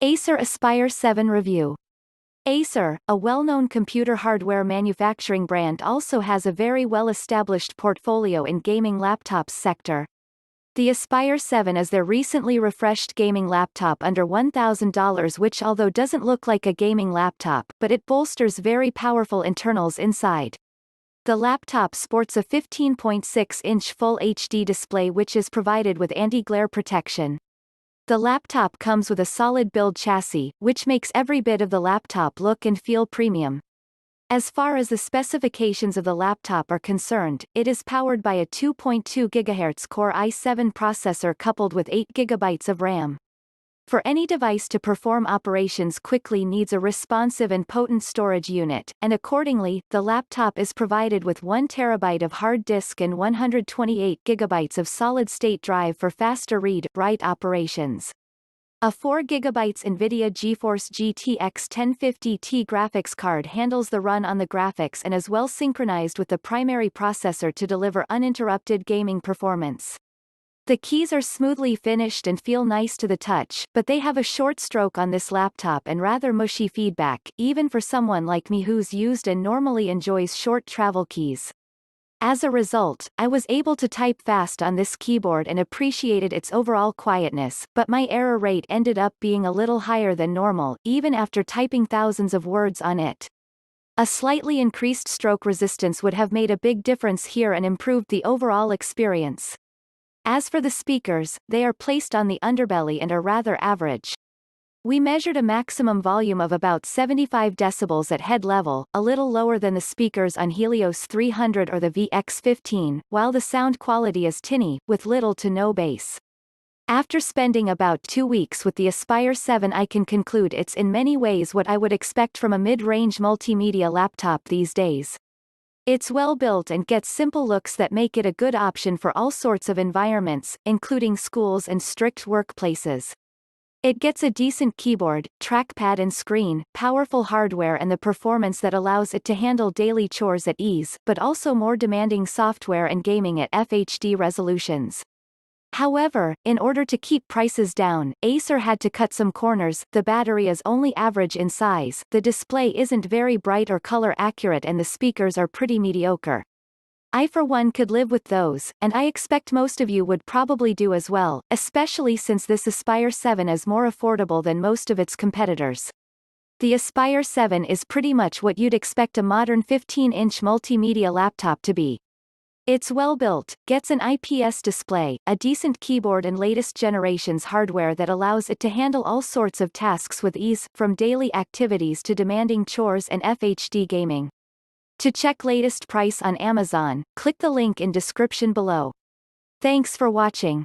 Acer Aspire 7 Review. Acer, a well-known computer hardware manufacturing brand, also has a very well-established portfolio in gaming laptops sector. The Aspire 7 is their recently refreshed gaming laptop under $1,000, which although doesn't look like a gaming laptop, but it bolsters very powerful internals inside. The laptop sports a 15.6-inch Full HD display which is provided with anti-glare protection. The laptop comes with a solid build chassis, which makes every bit of the laptop look and feel premium. As far as the specifications of the laptop are concerned, it is powered by a 2.2 GHz Core i7 processor coupled with 8 GB of RAM. For any device to perform operations quickly needs a responsive and potent storage unit, and accordingly, the laptop is provided with 1 TB of hard disk and 128 GB of solid-state drive for faster read-write operations. A 4 GB NVIDIA GeForce GTX 1050 graphics card handles the run on the graphics and is well synchronized with the primary processor to deliver uninterrupted gaming performance. The keys are smoothly finished and feel nice to the touch, but they have a short stroke on this laptop and rather mushy feedback, even for someone like me who's used and normally enjoys short travel keys. As a result, I was able to type fast on this keyboard and appreciated its overall quietness, but my error rate ended up being a little higher than normal, even after typing thousands of words on it. A slightly increased stroke resistance would have made a big difference here and improved the overall experience. As for the speakers, they are placed on the underbelly and are rather average. We measured a maximum volume of about 75 decibels at head level, a little lower than the speakers on Helios 300 or the VX15, while the sound quality is tinny, with little to no bass. After spending about 2 weeks with the Aspire 7, I can conclude it's in many ways what I would expect from a mid-range multimedia laptop these days. It's well built and gets simple looks that make it a good option for all sorts of environments, including schools and strict workplaces. It gets a decent keyboard, trackpad and screen, powerful hardware and the performance that allows it to handle daily chores at ease, but also more demanding software and gaming at FHD resolutions. However, in order to keep prices down, Acer had to cut some corners. The battery is only average in size, the display isn't very bright or color accurate, and the speakers are pretty mediocre. I for one could live with those, and I expect most of you would probably do as well, especially since this Aspire 7 is more affordable than most of its competitors. The Aspire 7 is pretty much what you'd expect a modern 15-inch multimedia laptop to be. It's well built, gets an IPS display, a decent keyboard and latest generation's hardware that allows it to handle all sorts of tasks with ease, from daily activities to demanding chores and FHD gaming. To check latest price on Amazon, click the link in description below. Thanks for watching.